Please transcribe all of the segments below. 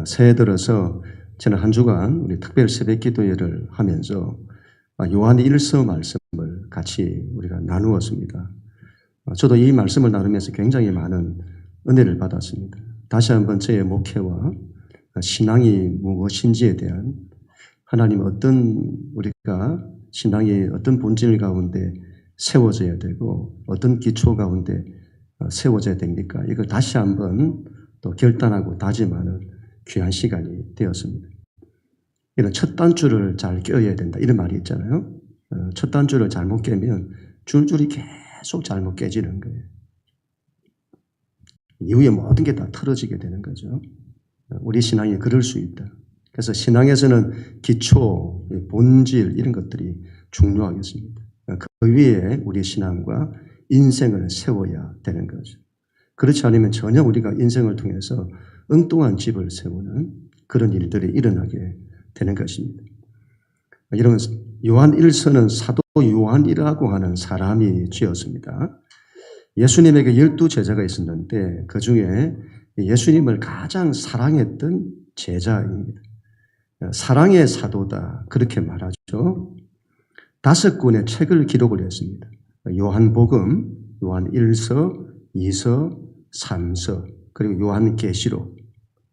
새해 들어서 저는 한 주간 우리 특별 새벽 기도회를 하면서 요한 1서 말씀을 같이 우리가 나누었습니다. 저도 이 말씀을 나누면서 굉장히 많은 은혜를 받았습니다. 다시 한번 저의 목회와 신앙이 무엇인지에 대한 하나님 우리가 신앙이 어떤 본질 가운데 세워져야 되고 어떤 기초 가운데 세워져야 됩니까? 이걸 다시 한번 또 결단하고 다짐하는 귀한 시간이 되었습니다. 이런 첫 단추를 잘 껴야 된다 이런 말이 있잖아요. 첫 단추를 잘못 깨면 줄줄이 계속 잘못 깨지는 거예요. 이후에 모든 게 다 틀어지게 되는 거죠. 우리 신앙이 그럴 수 있다. 그래서 신앙에서는 기초, 본질 이런 것들이 중요하겠습니다. 그 위에 우리 신앙과 인생을 세워야 되는 거죠. 그렇지 않으면 전혀 우리가 인생을 통해서 엉뚱한 집을 세우는 그런 일들이 일어나게 되는 것입니다. 이런 요한 1서는 사도 요한이라고 하는 사람이 지었습니다. 예수님에게 12제자가 있었는데 그 중에 예수님을 가장 사랑했던 제자입니다. 사랑의 사도다 그렇게 말하죠. 5권의 책을 기록을 했습니다. 요한복음, 요한 1서, 2서, 3서 그리고 요한계시록.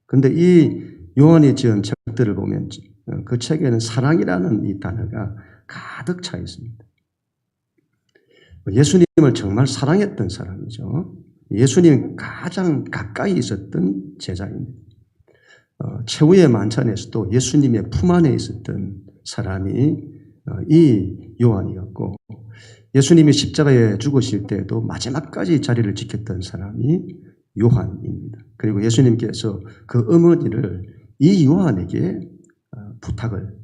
그런데 이 요한이 지은 책들을 보면 그 책에는 사랑이라는 이 단어가 가득 차 있습니다. 예수님을 정말 사랑했던 사람이죠. 예수님 가장 가까이 있었던 제자입니다. 최후의 만찬에서도 예수님의 품 안에 있었던 사람이 이 요한이었고 예수님이 십자가에 죽으실 때도 마지막까지 자리를 지켰던 사람이 요한입니다. 그리고 예수님께서 그 어머니를 이 요한에게 부탁을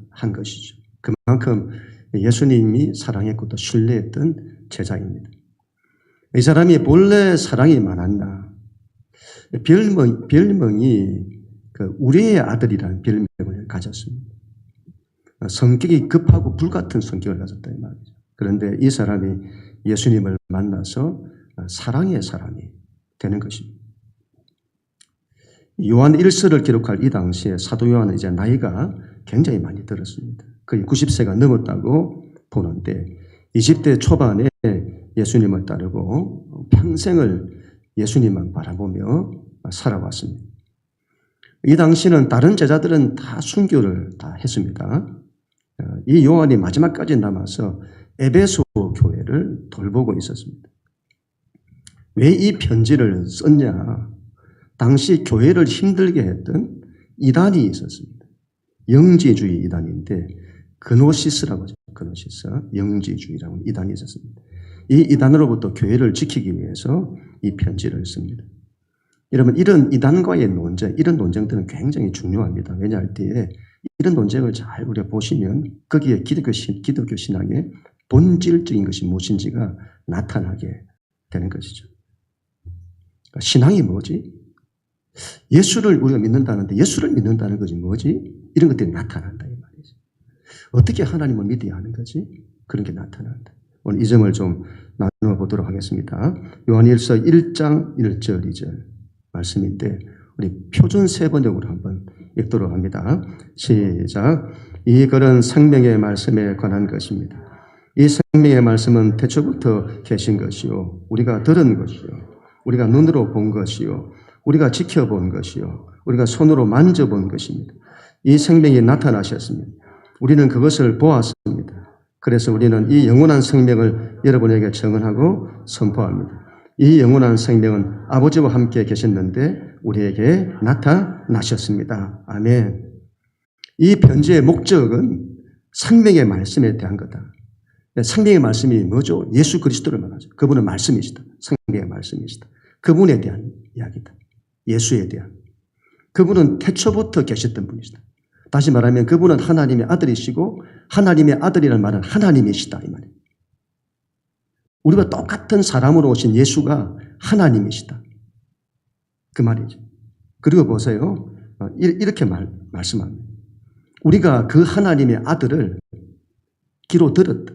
한 것이죠. 그만큼 예수님이 사랑했고 또 신뢰했던 제자입니다. 이 사람이 본래 사랑이 많았나? 별명이 우리의 아들이라는 별명을 가졌습니다. 성격이 급하고 불같은 성격을 가졌다 이 말이죠. 그런데 이 사람이 예수님을 만나서 사랑의 사람이 되는 것입니다. 요한 1서를 기록할 이 당시에 사도 요한은 이제 나이가 굉장히 많이 들었습니다. 거의 90세가 넘었다고 보는데 20대 초반에 예수님을 따르고 평생을 예수님만 바라보며 살아왔습니다. 이 당시는 다른 제자들은 다 순교를 다 했습니다. 이 요한이 마지막까지 남아서 에베소 교회를 돌보고 있었습니다. 왜 이 편지를 썼냐? 당시 교회를 힘들게 했던 이단이 있었습니다. 영지주의 이단인데 그노시스라고 하죠. 그노시스, 영지주의라고 이단이 있었습니다. 이 이단으로부터 교회를 지키기 위해서 이 편지를 씁니다. 여러분 이런 이단과의 논쟁, 이런 논쟁들은 굉장히 중요합니다. 왜냐할 때에 이런 논쟁을 잘 우리가 보시면 거기에 기독교 신앙의 본질적인 것이 무엇인지가 나타나게 되는 것이죠. 신앙이 뭐지? 예수를 우리가 믿는다는데 예수를 믿는다는 것이 뭐지? 이런 것들이 나타난다 이 말이죠. 어떻게 하나님을 믿어야 하는 거지? 그런 게 나타난다. 오늘 이 점을 좀 나누어 보도록 하겠습니다. 요한일서 1장 1절 2절 말씀인데 우리 표준 세번역으로 한번 읽도록 합니다. 시작. 이 글은 생명의 말씀에 관한 것입니다. 이 생명의 말씀은 태초부터 계신 것이요 우리가 들은 것이요 우리가 눈으로 본 것이요 우리가 지켜본 것이요 우리가 손으로 만져본 것입니다. 이 생명이 나타나셨습니다. 우리는 그것을 보았습니다. 그래서 우리는 이 영원한 생명을 여러분에게 증언하고 선포합니다. 이 영원한 생명은 아버지와 함께 계셨는데 우리에게 나타나셨습니다. 아멘. 이 편지의 목적은 생명의 말씀에 대한 거다. 생명의 말씀이 뭐죠? 예수 그리스도를 말하죠. 그분은 말씀이시다. 생명의 말씀이시다. 그분에 대한 이야기다. 예수에 대한. 그분은 태초부터 계셨던 분이시다. 다시 말하면 그분은 하나님의 아들이시고 하나님의 아들이라는 말은 하나님이시다 이 말이에요. 우리가 똑같은 사람으로 오신 예수가 하나님이시다. 그 말이죠. 그리고 보세요. 이렇게 말씀합니다. 우리가 그 하나님의 아들을 귀로 들었다.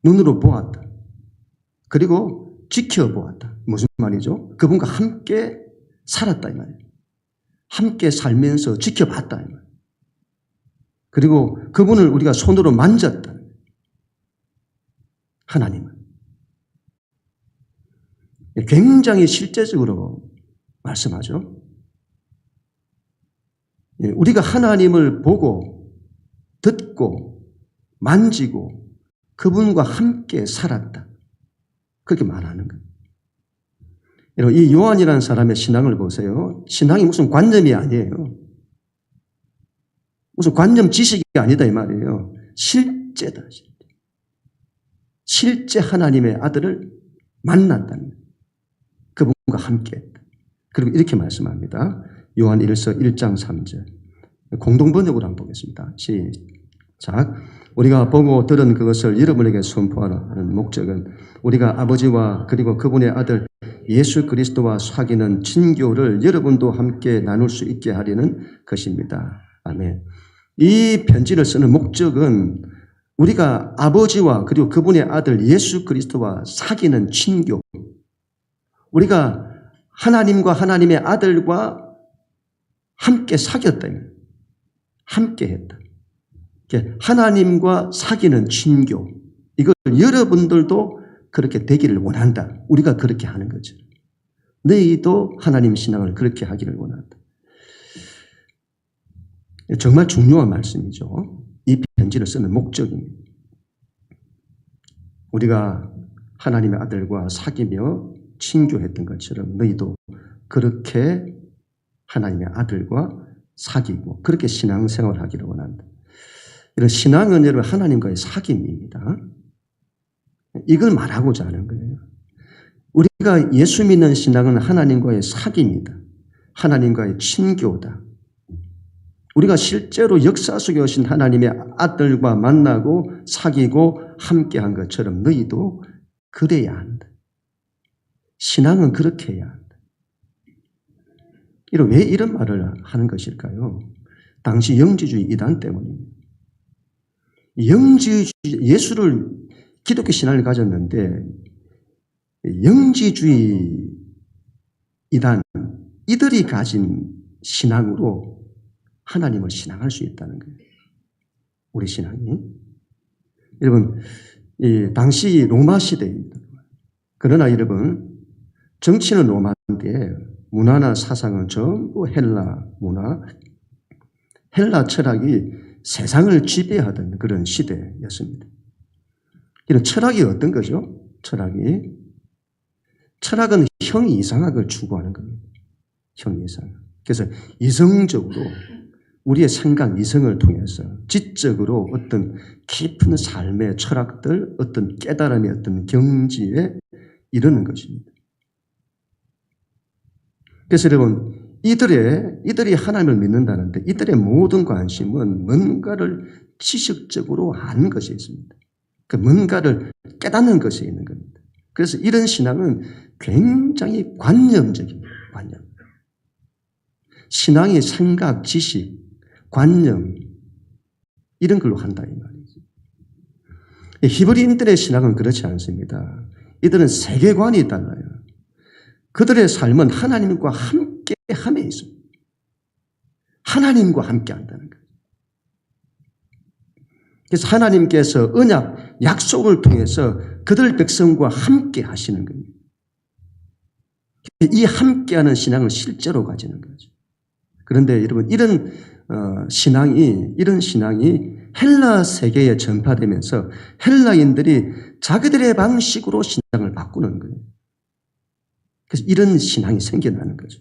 눈으로 보았다. 그리고 지켜보았다. 무슨 말이죠? 그분과 함께 살았다 이 말이에요. 함께 살면서 지켜봤다. 그리고 그분을 우리가 손으로 만졌다. 하나님은. 굉장히 실제적으로 말씀하죠. 우리가 하나님을 보고 듣고 만지고 그분과 함께 살았다. 그렇게 말하는 거예요. 여러분, 이 요한이라는 사람의 신앙을 보세요. 신앙이 무슨 관념이 아니에요. 무슨 관념 지식이 아니다 이 말이에요. 실제다. 실제 하나님의 아들을 만났다는 거예요. 그분과 함께했다. 그리고 이렇게 말씀합니다. 요한 1서 1장 3절. 공동번역으로 한번 보겠습니다. 시작. 우리가 보고 들은 그것을 여러분에게 선포하는 목적은 우리가 아버지와 그리고 그분의 아들 예수 그리스도와 사귀는 친교를 여러분도 함께 나눌 수 있게 하려는 것입니다. 아멘. 이 편지를 쓰는 목적은 우리가 아버지와 그리고 그분의 아들 예수 그리스도와 사귀는 친교, 우리가 하나님과 하나님의 아들과 함께 사귀었다. 함께 했다. 하나님과 사귀는 친교. 이걸 여러분들도 그렇게 되기를 원한다. 우리가 그렇게 하는 거죠. 너희도 하나님 신앙을 그렇게 하기를 원한다. 정말 중요한 말씀이죠. 이 편지를 쓰는 목적입니다. 우리가 하나님의 아들과 사귀며 친교했던 것처럼 너희도 그렇게 하나님의 아들과 사귀고 그렇게 신앙생활을 하기를 원한다. 이런 신앙은 여러분 하나님과의 사귐입니다. 이걸 말하고자 하는 거예요. 우리가 예수 믿는 신앙은 하나님과의 사귐이다. 하나님과의 친교다. 우리가 실제로 역사 속에 오신 하나님의 아들과 만나고 사귀고 함께한 것처럼 너희도 그래야 한다. 신앙은 그렇게 해야 한다. 왜 이런 말을 하는 것일까요? 당시 영지주의 이단 때문입니다. 예수를 기독교 신앙을 가졌는데 영지주의 이단 이들이 가진 신앙으로 하나님을 신앙할 수 있다는 거예요. 우리 신앙이. 여러분, 당시 로마 시대입니다. 그러나 여러분, 정치는 로마인데 문화나 사상은 전부 헬라 문화, 헬라 철학이 세상을 지배하던 그런 시대였습니다. 이런 철학이 어떤 거죠? 철학은 형이상학을 추구하는 겁니다. 형이상학. 그래서 이성적으로 우리의 생각, 이성을 통해서 지적으로 어떤 깊은 삶의 철학들, 어떤 깨달음의 어떤 경지에 이르는 것입니다. 그래서 여러분, 이들이 하나님을 믿는다는데 이들의 모든 관심은 뭔가를 지식적으로 아는 것이 있습니다. 그 뭔가를 깨닫는 것이 있는 겁니다. 그래서 이런 신앙은 굉장히 관념적입니다. 관념. 신앙이 생각, 지식, 관념 이런 걸로 한다 이 말이죠. 히브리인들의 신앙은 그렇지 않습니다. 이들은 세계관이 달라요. 그들의 삶은 하나님과 함께함에 있습니다. 하나님과 함께한다는 거예요. 그래서 하나님께서 언약, 약속을 통해서 그들 백성과 함께 하시는 겁니다. 이 함께하는 신앙을 실제로 가지는 거죠. 그런데 여러분 이런 신앙이 헬라 세계에 전파되면서 헬라인들이 자기들의 방식으로 신앙을 바꾸는 거예요. 그래서 이런 신앙이 생겨나는 거죠.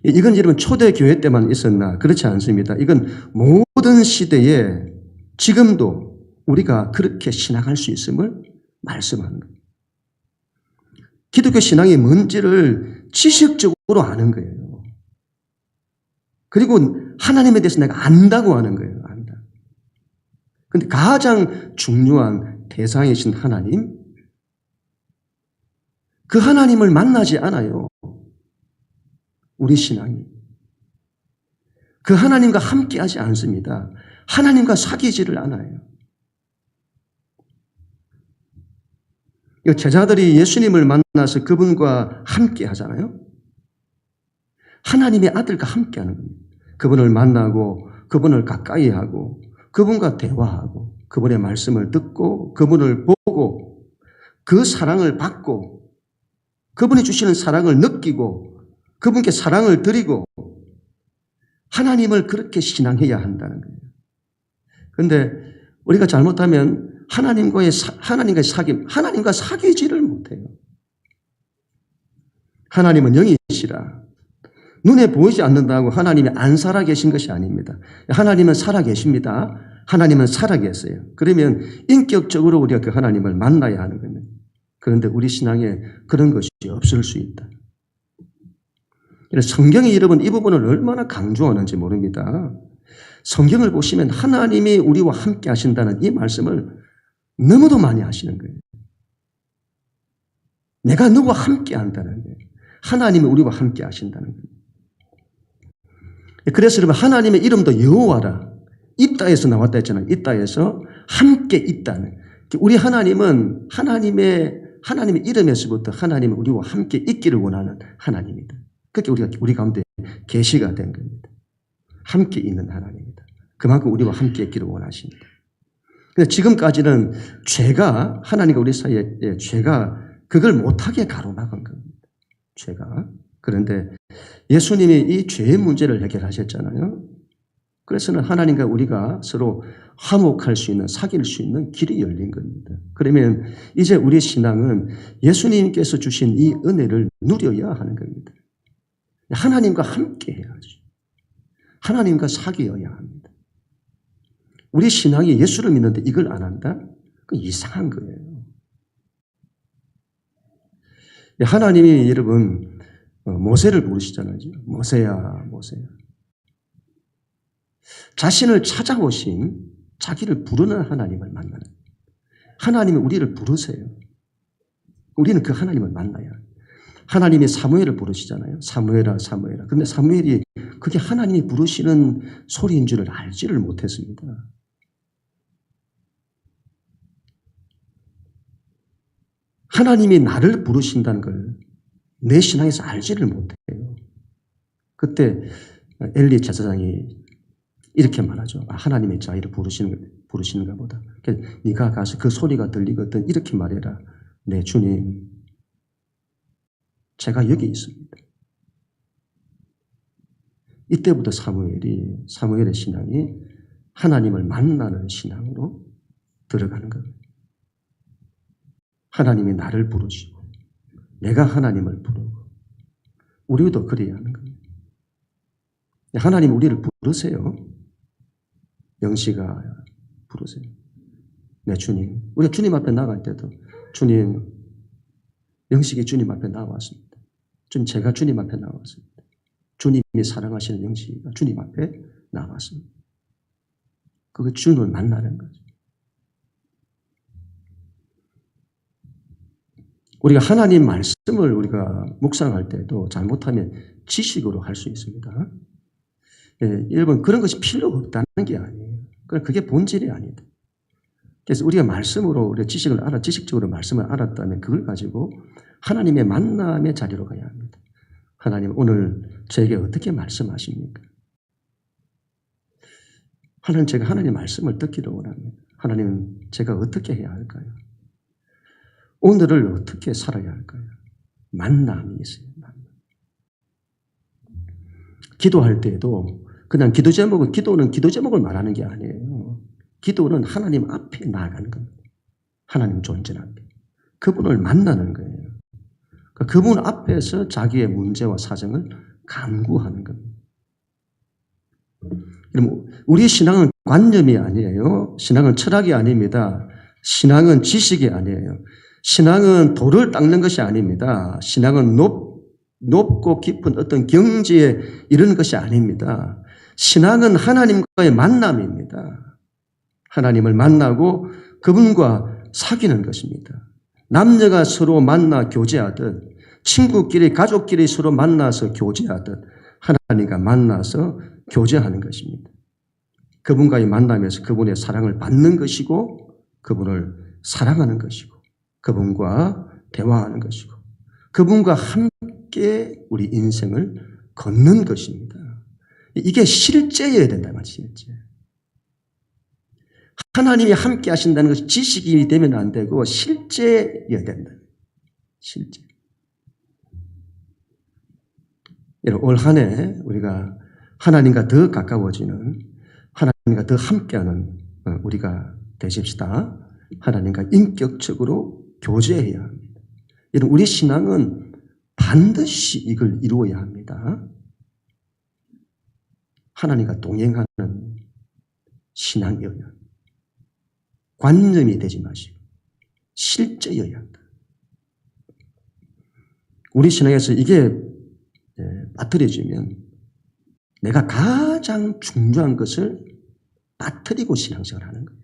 이건 여러분 초대교회 때만 있었나? 그렇지 않습니다. 이건 모든 시대에 지금도 우리가 그렇게 신앙할 수 있음을 말씀하는 거예요. 기독교 신앙이 뭔지를 지식적으로 아는 거예요. 그리고 하나님에 대해서 내가 안다고 하는 거예요. 안다. 그런데 가장 중요한 대상이신 하나님, 그 하나님을 만나지 않아요. 우리 신앙이. 그 하나님과 함께하지 않습니다. 하나님과 사귀지를 않아요. 제자들이 예수님을 만나서 그분과 함께 하잖아요. 하나님의 아들과 함께하는 겁니다. 그분을 만나고 그분을 가까이 하고 그분과 대화하고 그분의 말씀을 듣고 그분을 보고 그 사랑을 받고 그분이 주시는 사랑을 느끼고 그분께 사랑을 드리고 하나님을 그렇게 신앙해야 한다는 거예요. 그런데 우리가 잘못하면 하나님과 사귀지를 못해요. 하나님은 영이시라. 눈에 보이지 않는다고 하나님이 안 살아계신 것이 아닙니다. 하나님은 살아계십니다. 하나님은 살아계세요. 그러면 인격적으로 우리가 그 하나님을 만나야 하는 겁니다. 그런데 우리 신앙에 그런 것이 없을 수 있다. 성경이 여러분 이 부분을 얼마나 강조하는지 모릅니다. 성경을 보시면 하나님이 우리와 함께 하신다는 이 말씀을 너무도 많이 하시는 거예요. 내가 너와 함께 한다는 거예요. 하나님이 우리와 함께 하신다는 거예요. 그래서 여러분 하나님의 이름도 여호와라. 있다에서 나왔다 했잖아요. 있다에서 함께 있다는. 우리 하나님은 하나님의 이름에서부터 하나님은 우리와 함께 있기를 원하는 하나님이다. 그렇게 우리 가운데 계시가 된 겁니다. 함께 있는 하나님이다. 그만큼 우리와 함께 있기를 원하십니다. 근데 지금까지는 죄가 하나님과 우리 사이에 죄가 그걸 못하게 가로막은 겁니다. 죄가. 그런데 예수님이 이 죄의 문제를 해결하셨잖아요. 그래서는 하나님과 우리가 서로 화목할 수 있는, 사귈 수 있는 길이 열린 겁니다. 그러면 이제 우리 신앙은 예수님께서 주신 이 은혜를 누려야 하는 겁니다. 하나님과 함께 해야죠. 하나님과 사귀어야 합니다. 우리 신앙이 예수를 믿는데 이걸 안 한다? 그건 이상한 거예요. 하나님이 여러분 모세를 부르시잖아요. 모세야, 모세야. 자신을 찾아오신 자기를 부르는 하나님을 만나는. 하나님이 우리를 부르세요. 우리는 그 하나님을 만나야. 하나님이 사무엘을 부르시잖아요. 사무엘아, 사무엘아. 근데 사무엘이 그게 하나님이 부르시는 소리인 줄을 알지를 못했습니다. 하나님이 나를 부르신다는 걸 내 신앙에서 알지를 못해요. 그때 엘리 제사장이 이렇게 말하죠. 하나님의 자기를 부르시는가 보다. 네가 가서 그 소리가 들리거든 이렇게 말해라. 네, 주님. 제가 여기 있습니다. 이때부터 사무엘의 신앙이 하나님을 만나는 신앙으로 들어가는 겁니다. 하나님이 나를 부르시고 내가 하나님을 부르고 우리도 그래야 하는 겁니다. 하나님 우리를 부르세요. 영시가 부르세요. 네, 주님. 우리가 주님 앞에 나갈 때도 주님, 영식이 주님 앞에 나왔습니다. 주님, 제가 주님 앞에 나왔습니다. 주님이 사랑하시는 영식이가 주님 앞에 나왔습니다. 그거 주님을 만나는 거죠. 우리가 하나님 말씀을 우리가 묵상할 때도 잘못하면 지식으로 할 수 있습니다. 여러분 그런 것이 필요가 없다는 게 아니에요. 그게 본질이 아니다. 그래서 우리가 말씀으로 우리가 지식적으로 말씀을 알았다면 그걸 가지고 하나님의 만남의 자리로 가야 합니다. 하나님 오늘 저에게 어떻게 말씀하십니까? 하나님 제가 하나님 말씀을 듣기를 원합니다. 하나님 제가 어떻게 해야 할까요? 오늘을 어떻게 살아야 할까요? 만남이 있어요. 만남. 기도할 때에도 그냥 기도는 기도 제목을 말하는 게 아니에요. 기도는 하나님 앞에 나아가는 겁니다. 하나님 존재 앞에. 그분을 만나는 거예요. 그분 앞에서 자기의 문제와 사정을 간구하는 겁니다. 그럼 우리 신앙은 관념이 아니에요. 신앙은 철학이 아닙니다. 신앙은 지식이 아니에요. 신앙은 돌을 닦는 것이 아닙니다. 신앙은 높고 깊은 어떤 경지에 이르는 것이 아닙니다. 신앙은 하나님과의 만남입니다. 하나님을 만나고 그분과 사귀는 것입니다. 남녀가 서로 만나 교제하듯 친구끼리 가족끼리 서로 만나서 교제하듯 하나님과 만나서 교제하는 것입니다. 그분과의 만남에서 그분의 사랑을 받는 것이고 그분을 사랑하는 것이고 그분과 대화하는 것이고 그분과 함께 우리 인생을 걷는 것입니다. 이게 실제여야 된다 말이죠. 실제. 하나님이 함께 하신다는 것이 지식이 되면 안 되고 실제여야 된다. 실제. 올 한 해 우리가 하나님과 더 가까워지는, 하나님과 더 함께하는 우리가 되십시다. 하나님과 인격적으로 교제해야 합니다. 우리 신앙은 반드시 이걸 이루어야 합니다. 하나님과 동행하는 신앙이어야 합니다. 관념이 되지 마시고 실제여야 한다. 우리 신앙에서 이게 빠뜨려지면 내가 가장 중요한 것을 빠뜨리고 신앙생활을 하는 거예요.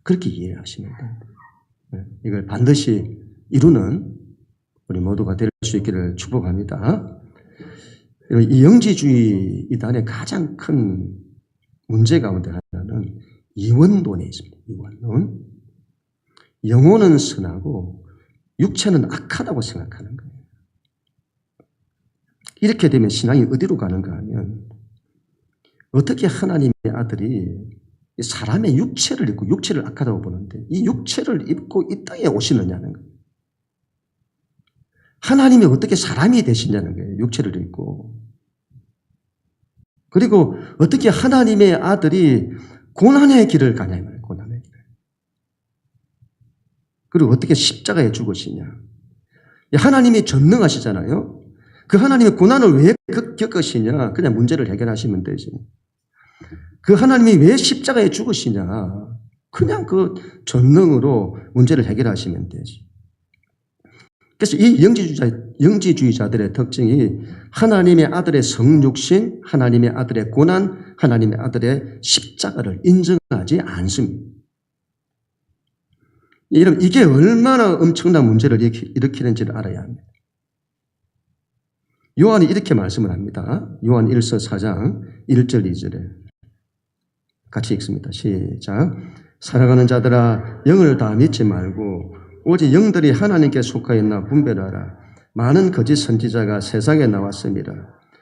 그렇게 이해하시면 됩니다. 이걸 반드시 이루는 우리 모두가 될 수 있기를 축복합니다. 이 영지주의 이단의 가장 큰 문제 가운데 하나는 이원론에 있습니다. 이원론. 영혼은 선하고 육체는 악하다고 생각하는 거예요. 이렇게 되면 신앙이 어디로 가는가 하면 어떻게 하나님의 아들이 사람의 육체를 입고 육체를 악하다고 보는데 이 육체를 입고 이 땅에 오시느냐는 거예요. 하나님이 어떻게 사람이 되시냐는 거예요. 육체를 입고. 그리고 어떻게 하나님의 아들이 고난의 길을 가냐 이 말이에요. 고난의 길을. 그리고 어떻게 십자가에 죽으시냐. 하나님이 전능하시잖아요. 그 하나님의 고난을 왜 겪으시냐. 그냥 문제를 해결하시면 되지. 그 하나님이 왜 십자가에 죽으시냐. 그냥 그 전능으로 문제를 해결하시면 되지. 그래서 이 영지주의자들의 특징이 하나님의 아들의 성육신, 하나님의 아들의 고난, 하나님의 아들의 십자가를 인정하지 않습니다. 여러분, 이게 얼마나 엄청난 문제를 일으키는지를 알아야 합니다. 요한이 이렇게 말씀을 합니다. 요한 1서 4장 1절 2절에 같이 읽습니다. 시작. 사랑하는 자들아 영을 다 믿지 말고 오직 영들이 하나님께 속하였나 분별하라. 많은 거짓 선지자가 세상에 나왔습니다.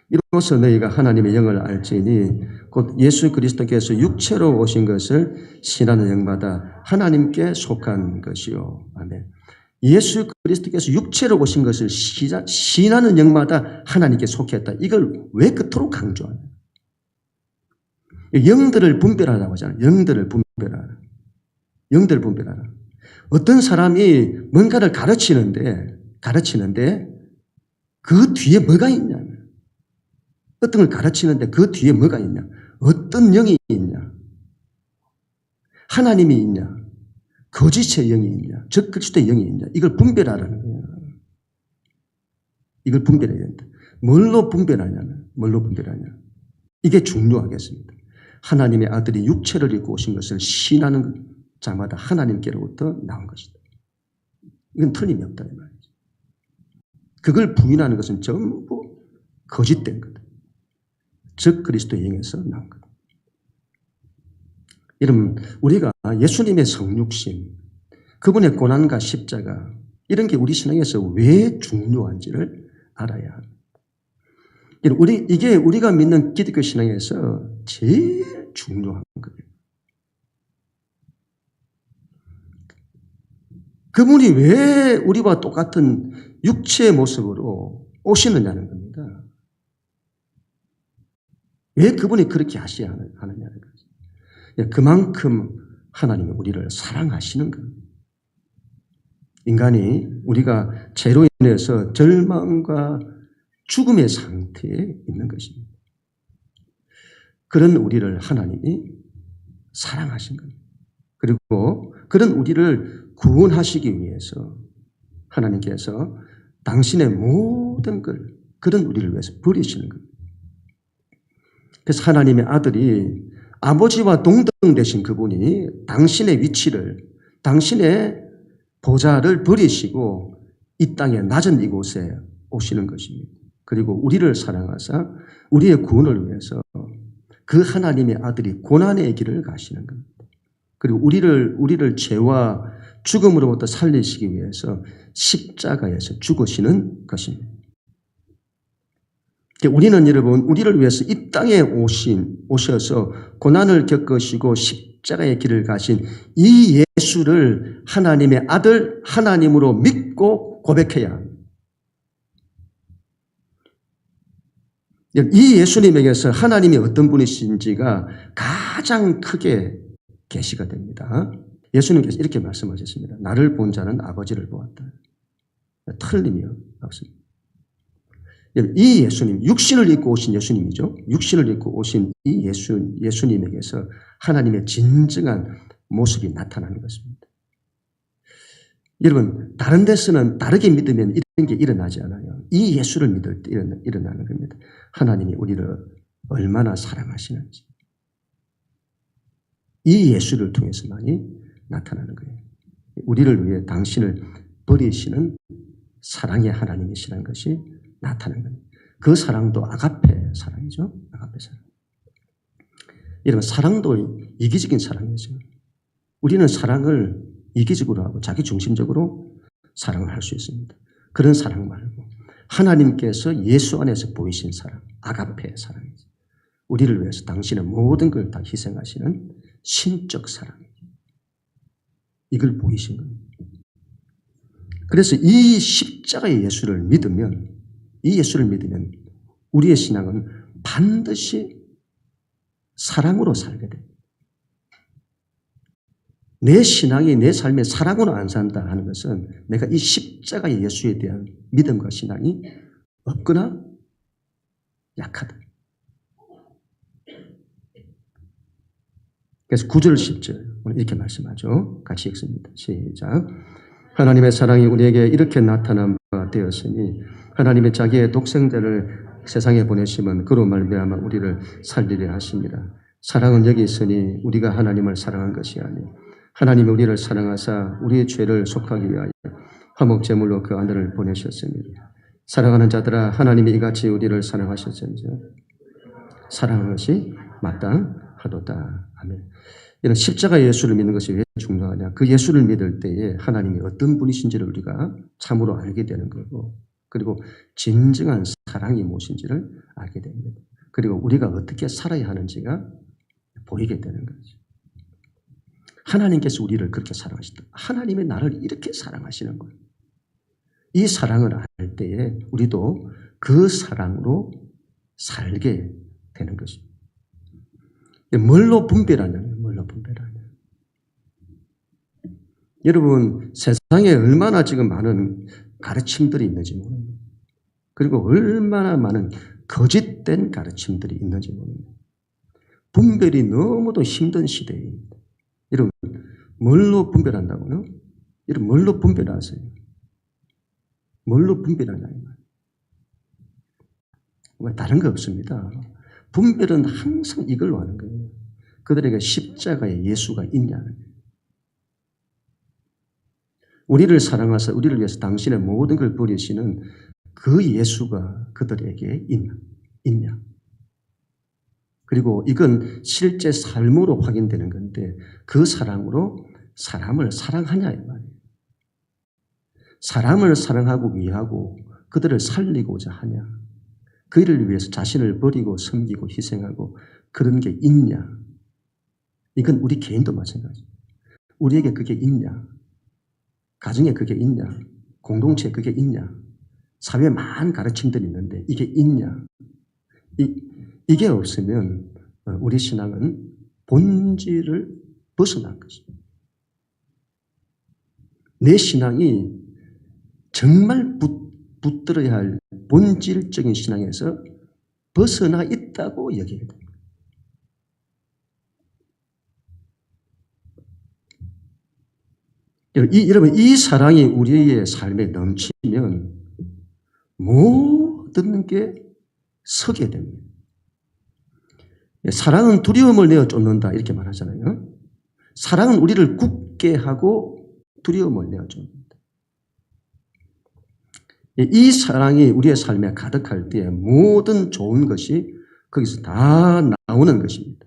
이로써 너희가 하나님의 영을 알지니 곧 예수 그리스도께서 육체로 오신 것을 신하는 영마다 하나님께 속한 것이요. 아멘. 예수 그리스도께서 육체로 오신 것을 신하는 영마다 하나님께 속했다. 이걸 왜 그토록 강조하냐. 영들을 분별하라고 하잖아요. 영들을 분별하라. 영들을 분별하라. 어떤 사람이 뭔가를 가르치는데 그 뒤에 뭐가 있냐. 어떤 걸 가르치는데 그 뒤에 뭐가 있냐. 어떤 영이 있냐. 하나님이 있냐. 거짓의 영이 있냐. 적 그리스도의 영이 있냐. 이걸 분별하라는 거야. 이걸 분별해야 된다. 뭘로 분별하냐면 뭘로 분별하냐. 이게 중요하겠습니다. 하나님의 아들이 육체를 입고 오신 것을 신하는 자마다 하나님께로부터 나온 것이다. 이건 틀림이 없다 이 말이죠. 그걸 부인하는 것은 전부 거짓된 거다. 즉 그리스도의 영에서 나온 거다. 여러분, 우리가 예수님의 성육신, 그분의 고난과 십자가 이런 게 우리 신앙에서 왜 중요한지를 알아야 합니다. 이게 우리가 믿는 기독교 신앙에서 제일 중요한 거예요. 그분이 왜 우리와 똑같은 육체의 모습으로 오시느냐는 겁니다. 왜 그분이 그렇게 하셔야 하느냐는 거죠. 그만큼 하나님이 우리를 사랑하시는 겁니다. 인간이 우리가 죄로 인해서 절망과 죽음의 상태에 있는 것입니다. 그런 우리를 하나님이 사랑하신 겁니다. 그리고 그런 우리를 구원하시기 위해서 하나님께서 당신의 모든 걸 그런 우리를 위해서 버리시는 겁니다. 그래서 하나님의 아들이 아버지와 동등 되신 그분이 당신의 위치를, 당신의 보좌를 버리시고 이 땅의 낮은 이곳에 오시는 것입니다. 그리고 우리를 사랑하사 우리의 구원을 위해서 그 하나님의 아들이 고난의 길을 가시는 겁니다. 그리고 우리를 죄와 죽음으로부터 살리시기 위해서 십자가에서 죽으시는 것입니다. 우리는 여러분, 우리를 위해서 이 땅에 오셔서 고난을 겪으시고 십자가의 길을 가신 이 예수를 하나님의 아들, 하나님으로 믿고 고백해야 합니다. 이 예수님에게서 하나님이 어떤 분이신지가 가장 크게 계시가 됩니다. 예수님께서 이렇게 말씀하셨습니다. 나를 본 자는 아버지를 보았다. 틀림이 없습니다. 이 예수님, 육신을 입고 오신 예수님이죠. 육신을 입고 오신 이 예수님에게서 하나님의 진정한 모습이 나타나는 것입니다. 여러분, 다른 데서는 다르게 믿으면 이런 게 일어나지 않아요. 이 예수를 믿을 때 일어나는 겁니다. 하나님이 우리를 얼마나 사랑하시는지. 이 예수를 통해서만이 나타나는 거예요. 우리를 위해 당신을 버리시는 사랑의 하나님이시라는 것이 나타나는 겁니다. 그 사랑도 아가페 사랑이죠. 아가페 사랑. 여러분, 사랑도 이기적인 사랑이죠. 우리는 사랑을 이기적으로 하고 자기 중심적으로 사랑을 할 수 있습니다. 그런 사랑 말고 하나님께서 예수 안에서 보이신 사랑, 아가페 사랑이죠. 우리를 위해서 당신의 모든 걸 다 희생하시는 신적 사랑이죠. 이걸 보이신 겁니다. 그래서 이 십자가의 예수를 믿으면, 이 예수를 믿으면 우리의 신앙은 반드시 사랑으로 살게 됩니다. 내 신앙이 내 삶의 사랑으로 안 산다 하는 것은 내가 이 십자가의 예수에 대한 믿음과 신앙이 없거나 약하다. 그래서 9절 10절 오늘 이렇게 말씀하죠. 같이 읽습니다. 시작. 하나님의 사랑이 우리에게 이렇게 나타난 바 되었으니 하나님의 자기의 독생자를 세상에 보내심은 그로 말미암아 우리를 살리려 하십니다. 사랑은 여기 있으니 우리가 하나님을 사랑한 것이 아니요 하나님이 우리를 사랑하사 우리의 죄를 속하기 위하여 화목제물로 그 아들을 보내셨습니다. 사랑하는 자들아 하나님이 이같이 우리를 사랑하셨은지 사랑하는 것이 마땅하도다. 아멘. 이런 십자가 예수를 믿는 것이 왜 중요하냐. 그 예수를 믿을 때에 하나님이 어떤 분이신지를 우리가 참으로 알게 되는 거고, 그리고 진정한 사랑이 무엇인지를 알게 됩니다. 그리고 우리가 어떻게 살아야 하는지가 보이게 되는 거죠. 하나님께서 우리를 그렇게 사랑하시다. 하나님이 나를 이렇게 사랑하시는 거예요. 이 사랑을 알 때에 우리도 그 사랑으로 살게 되는 것입니다. 뭘로 분별하냐면, 뭘로 분별하냐. 여러분, 세상에 얼마나 지금 많은 가르침들이 있는지 모릅니다. 그리고 얼마나 많은 거짓된 가르침들이 있는지 모릅니다. 분별이 너무도 힘든 시대입니다. 여러분, 뭘로 분별한다고요? 여러분, 뭘로 분별하세요? 뭘로 분별하냐? 다른 거 없습니다. 분별은 항상 이걸로 하는 거예요. 그들에게 십자가에 예수가 있냐는 거예요. 우리를 사랑하사 우리를 위해서 당신의 모든 걸 버리시는 그 예수가 그들에게 있냐. 그리고 이건 실제 삶으로 확인되는 건데 그 사랑으로 사람을 사랑하냐 이 말이에요. 사람을 사랑하고 위하고 그들을 살리고자 하냐. 그 일을 위해서 자신을 버리고 섬기고 희생하고 그런 게 있냐. 이건 우리 개인도 마찬가지예요. 우리에게 그게 있냐. 가정에 그게 있냐. 공동체에 그게 있냐. 사회에 많은 가르침들이 있는데 이게 있냐. 이게 없으면 우리 신앙은 본질을 벗어난 것입니다. 내 신앙이 정말 붙들어야 할 본질적인 신앙에서 벗어나 있다고 여겨야 됩니다. 여러분, 이 사랑이 우리의 삶에 넘치면 모든 게 서게 됩니다. 사랑은 두려움을 내어 쫓는다 이렇게 말하잖아요. 사랑은 우리를 굳게 하고 두려움을 내어 쫓는다. 이 사랑이 우리의 삶에 가득할 때 모든 좋은 것이 거기서 다 나오는 것입니다.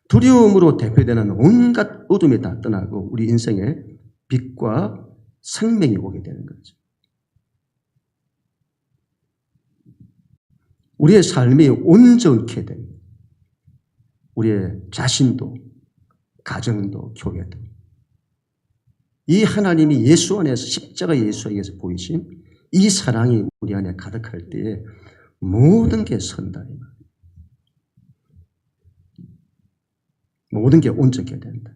두려움으로 대표되는 온갖 어둠이 다 떠나고 우리 인생에 빛과 생명이 오게 되는 거죠. 우리의 삶이 온전케 됩니다. 우리의 자신도, 가정도, 교회도. 이 하나님이 예수 안에서 십자가 예수에게서 보이신 이 사랑이 우리 안에 가득할 때에 모든 게 선다. 모든 게 온전케 된다.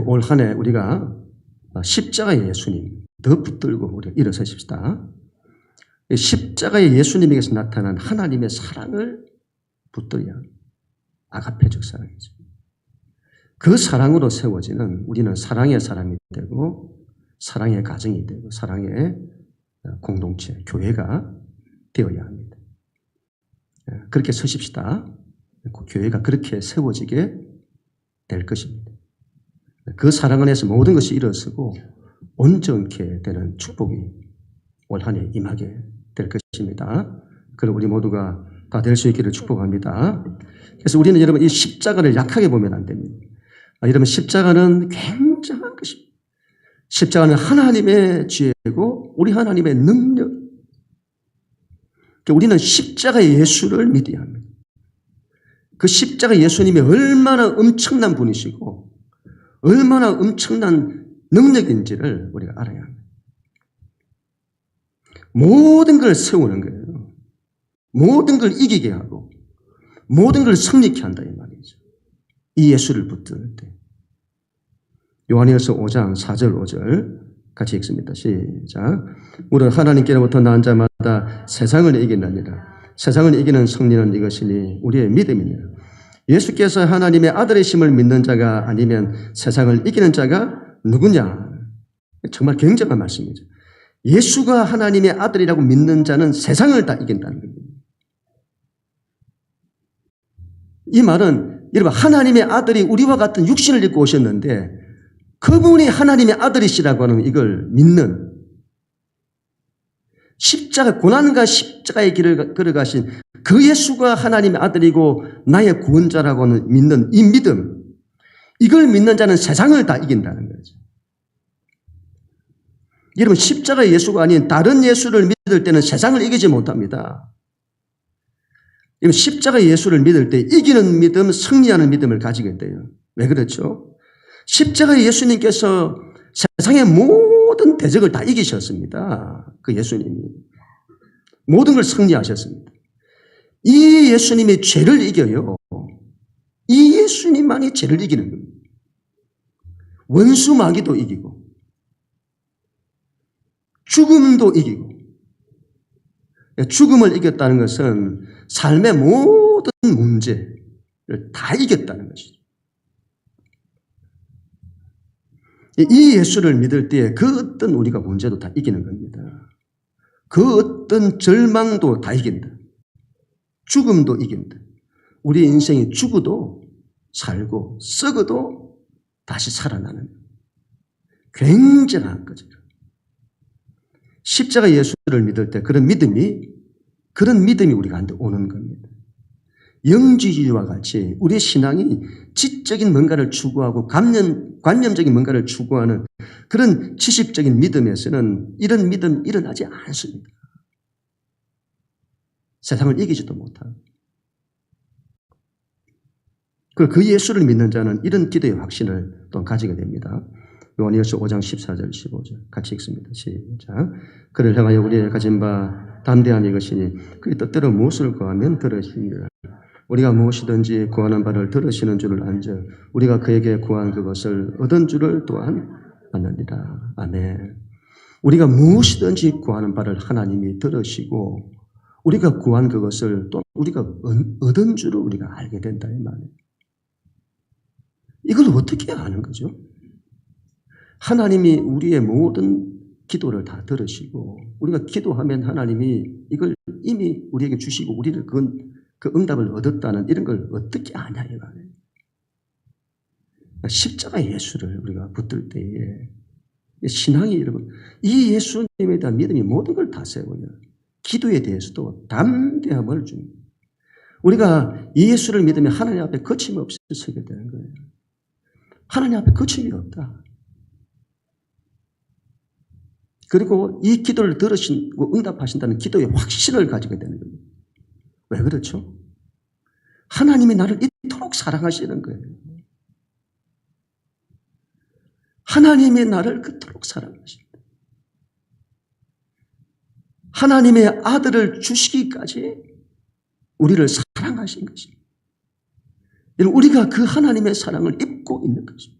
올 한 해 우리가 십자가의 예수님 더 붙들고 우리가 일어서십시다. 십자가의 예수님에게서 나타난 하나님의 사랑을 붙들어야 아가페적 사랑이죠. 그 사랑으로 세워지는 우리는 사랑의 사람이 되고 사랑의 가정이 되고 사랑의 공동체, 교회가 되어야 합니다. 그렇게 서십시다. 교회가 그렇게 세워지게 될 것입니다. 그 사랑 안에서 모든 것이 일어서고 온전케 되는 축복이 올 한 해 임하게 될 것입니다. 그리고 우리 모두가 다 될 수 있기를 축복합니다. 그래서 우리는 여러분 이 십자가를 약하게 보면 안 됩니다. 여러분 십자가는 굉장한 것입니다. 십자가는 하나님의 지혜고 우리 하나님의 능력. 우리는 십자가의 예수를 믿어야 합니다. 그 십자가 예수님이 얼마나 엄청난 분이시고 얼마나 엄청난 능력인지를 우리가 알아야 합니다. 모든 걸 세우는 거예요. 모든 걸 이기게 하고 모든 걸 승리케 한다 이 말이죠. 이 예수를 붙들 때. 요한일서 5장 4절 5절 같이 읽습니다. 시작. 우리는 하나님께로부터 난 자마다 세상을 이기느니라. 세상을 이기는 승리는 이것이니 우리의 믿음이니라. 예수께서 하나님의 아들이심을 믿는 자가 아니면 세상을 이기는 자가 누구냐? 정말 굉장한 말씀이죠. 예수가 하나님의 아들이라고 믿는 자는 세상을 다 이긴다는 겁니다. 이 말은 여러분 하나님의 아들이 우리와 같은 육신을 입고 오셨는데 그분이 하나님의 아들이시라고 하는 이걸 믿는 십자가 고난과 십자가의 길을 걸어가신 그 예수가 하나님의 아들이고 나의 구원자라고 하는 믿는 이 믿음, 이걸 믿는 자는 세상을 다 이긴다는 거죠. 여러분 십자가 예수가 아닌 다른 예수를 믿을 때는 세상을 이기지 못합니다. 여러분 십자가 예수를 믿을 때 이기는 믿음, 승리하는 믿음을 가지게 돼요. 왜 그렇죠? 십자가 예수님께서 세상의 모든 대적을 다 이기셨습니다. 그 예수님이. 모든 걸 승리하셨습니다. 이 예수님이 죄를 이겨요. 이 예수님만이 죄를 이기는 겁니다. 원수 마귀도 이기고 죽음도 이기고 죽음을 이겼다는 것은 삶의 모든 문제를 다 이겼다는 것이죠. 이 예수를 믿을 때에 그 어떤 우리가 문제도 다 이기는 겁니다. 그 어떤 절망도 다 이긴다. 죽음도 이긴다. 우리 인생이 죽어도 살고 썩어도 다시 살아나는 굉장한 거죠. 십자가 예수를 믿을 때 그런 믿음이 우리한테 오는 겁니다. 영지주의와 같이 우리의 신앙이 지적인 뭔가를 추구하고 관념적인 뭔가를 추구하는 그런 지식적인 믿음에서는 이런 믿음 일어나지 않습니다. 세상을 이기지도 못하고. 그 예수를 믿는 자는 이런 기도의 확신을 또 가지게 됩니다. 요한일서 5장 14절 15절 같이 읽습니다. 시작. 그를 향하여 우리의 가진 바 담대한 이것이니 그의 뜻대로 무엇을 구하면 들으시리라. 우리가 무엇이든지 구하는 바를 들으시는 줄을 안즉 우리가 그에게 구한 그것을 얻은 줄을 또한 아느니라. 아멘. 우리가 무엇이든지 구하는 바를 하나님이 들으시고 우리가 구한 그것을 또 우리가 얻은 줄을 우리가 알게 된다 이 말이에요. 이걸 어떻게 아는 거죠? 하나님이 우리의 모든 기도를 다 들으시고 우리가 기도하면 하나님이 이걸 이미 우리에게 주시고 우리를 그 응답을 얻었다는 이런 걸 어떻게 아냐 이 말이에요. 십자가 예수를 우리가 붙들 때에 신앙이 여러분 이 예수님에 대한 믿음이 모든 걸 다 세워요. 기도에 대해서도 담대함을 줍니다. 우리가 이 예수를 믿으면 하나님 앞에 거침없이 서게 되는 거예요. 하나님 앞에 거침이 없다. 그리고 이 기도를 들으시고 응답하신다는 기도의 확신을 가지게 되는 겁니다. 왜 그렇죠? 하나님이 나를 이토록 사랑하시는 거예요. 하나님이 나를 그토록 사랑하십니다. 하나님의 아들을 주시기까지 우리를 사랑하신 것입니다. 우리가 그 하나님의 사랑을 입고 있는 것입니다.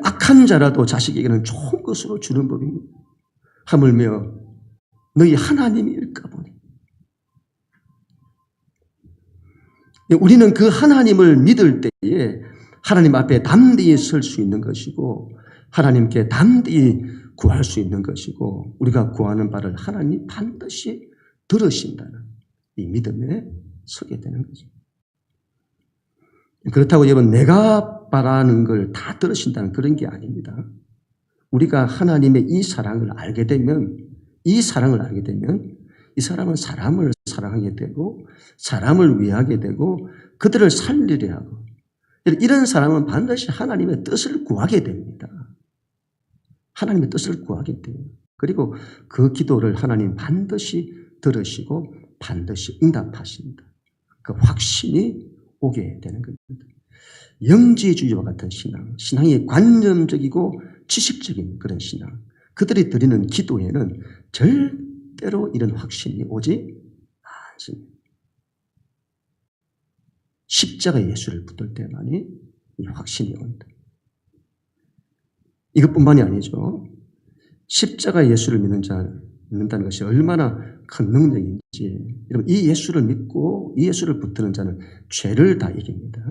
악한 자라도 자식에게는 좋은 것으로 주는 법입니다. 하물며 너희 하나님일까 보니. 우리는 그 하나님을 믿을 때에 하나님 앞에 담대히 설 수 있는 것이고 하나님께 담대히 구할 수 있는 것이고 우리가 구하는 바를 하나님 반드시 들으신다는 이 믿음에 서게 되는 거죠. 그렇다고 여러분 내가 바라는 걸 다 들으신다는 그런 게 아닙니다. 우리가 하나님의 이 사랑을 알게 되면 이 사람은 사람을 사랑하게 되고 사람을 위하게 되고 그들을 살리려 하고 이런 사람은 반드시 하나님의 뜻을 구하게 됩니다. 하나님의 뜻을 구하게 돼요. 그리고 그 기도를 하나님 반드시 들으시고 반드시 응답하신다. 그 확신이 오게 되는 겁니다. 영지주의와 같은 신앙이 관념적이고 지식적인 그런 신앙. 그들이 드리는 기도에는 절대로 이런 확신이 오지 않습니다. 십자가 예수를 붙들 때만이 이 확신이 온다. 이것뿐만이 아니죠. 십자가 예수를 믿는다는 것이 얼마나 큰 능력인지. 여러분, 이 예수를 믿고 이 예수를 붙드는 자는 죄를 다 이깁니다.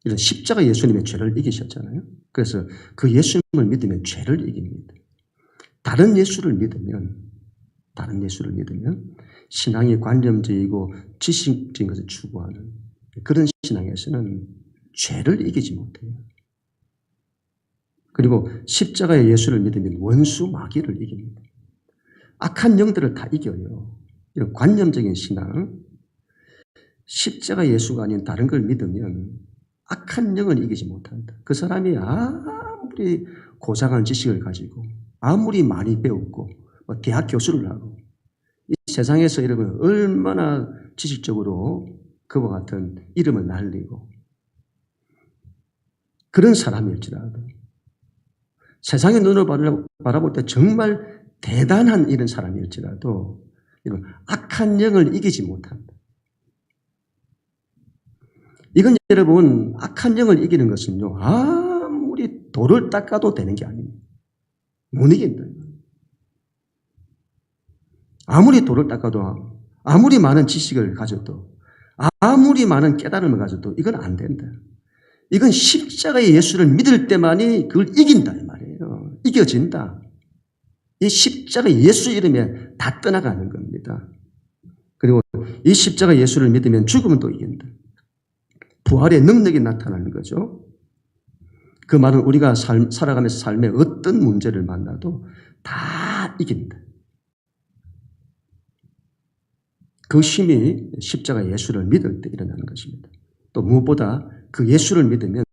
이런 십자가 예수님의 죄를 이기셨잖아요. 그래서 그 예수님을 믿으면 죄를 이깁니다. 다른 예수를 믿으면 신앙이 관념적이고 지식적인 것을 추구하는 그런 신앙에서는 죄를 이기지 못해요. 그리고 십자가의 예수를 믿으면 원수 마귀를 이깁니다. 악한 영들을 다 이겨요. 이런 관념적인 신앙, 십자가 예수가 아닌 다른 걸 믿으면 악한 영을 이기지 못한다. 그 사람이 아무리 고상한 지식을 가지고 아무리 많이 배웠고 대학 교수를 하고 이 세상에서 여러분 얼마나 지식적으로 그와 같은 이름을 날리고 그런 사람일지라도 세상의 눈으로 바라볼 때 정말 대단한 이런 사람일지라도 이런 악한 영을 이기지 못한다. 이건 여러분 악한 영을 이기는 것은요 아무리 돌을 닦아도 되는 게 아닙니다. 못 이긴다. 아무리 돌을 닦아도 아무리 많은 지식을 가져도 아무리 많은 깨달음을 가져도 이건 안 된다. 이건 십자가의 예수를 믿을 때만이 그걸 이긴다 이 말이에요. 이겨진다. 이 십자가 예수 이름에 다 떠나가는 겁니다. 그리고 이 십자가 예수를 믿으면 죽으면 또 이긴다. 부활의 능력이 나타나는 거죠. 그 말은 우리가 살아가면서 삶의 어떤 문제를 만나도 다 이긴다. 그 힘이 십자가 예수를 믿을 때 일어나는 것입니다. 또 무엇보다 그 예수를 믿으면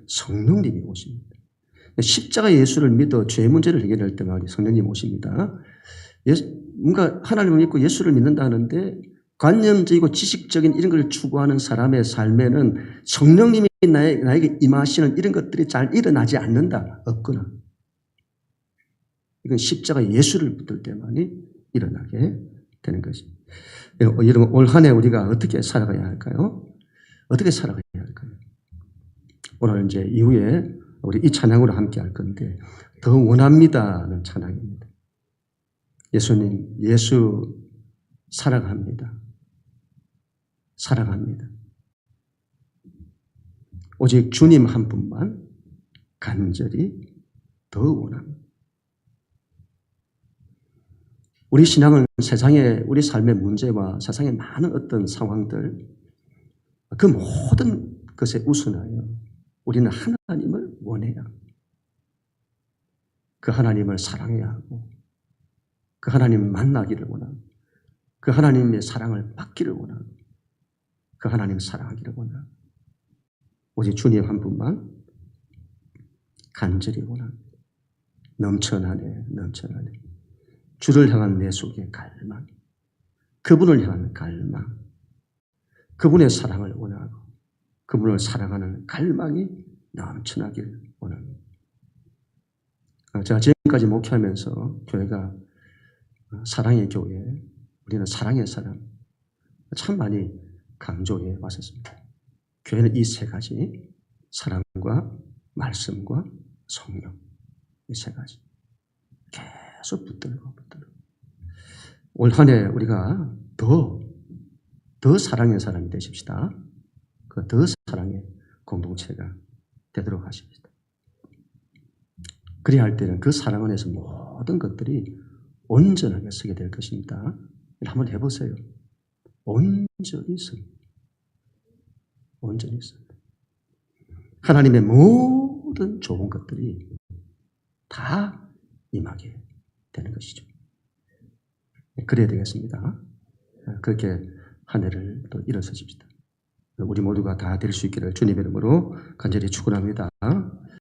성령님이 오십니다. 십자가 예수를 믿어 죄 문제를 해결할 때마다 성령님 오십니다. 뭔가 하나님을 믿고 예수를 믿는다 하는데 관념적이고 지식적인 이런 걸 추구하는 사람의 삶에는 성령님이 나에게 임하시는 이런 것들이 잘 일어나지 않는다. 없거나. 이건 십자가 예수를 붙들 때만이 일어나게 되는 것입니다. 여러분 올 한 해 우리가 어떻게 살아가야 할까요? 어떻게 살아가야 할까요? 오늘 이제 이후에 우리 이 찬양으로 함께 할 건데 더 원합니다는 찬양입니다. 예수님, 예수 사랑합니다. 사랑합니다. 오직 주님 한 분만 간절히 더 원합니다. 우리 신앙은 세상의 우리 삶의 문제와 세상의 많은 어떤 상황들 그 모든 것에 우선하여 우리는 하나님을 원해야 합니다. 그 하나님을 사랑해야 하고 그 하나님을 만나기를 원하고 그 하나님의 사랑을 받기를 원하고 그 하나님을 사랑하기를 원하고 오직 주님 한 분만 간절히 원합니다. 넘쳐나네, 넘쳐나네. 주를 향한 내 속의 갈망, 그분을 향한 갈망, 그분의 사랑을 원하고 그분을 사랑하는 갈망이 넘쳐나길 원합니다. 제가 지금까지 목회하면서 교회가 사랑의 교회, 우리는 사랑의 사람 참 많이 강조해 왔었습니다. 교회는 이 세 가지, 사랑과 말씀과 성령, 이 세 가지 계속 붙들고 올 한 해 우리가 더 사랑의 사람이 되십시다. 그 더 사랑의 공동체가 되도록 하십시다. 그래야 할 때는 그 사랑 안에서 모든 것들이 온전하게 서게 될 것입니다. 한번 해보세요. 온전히 섭니다. 온전히 섭니다. 하나님의 모든 좋은 것들이 다 임하게 되는 것이죠. 그래야 되겠습니다. 그렇게 한 해를 또 일어서십시다. 우리 모두가 다 될 수 있기를 주님의 이름으로 간절히 축원합니다.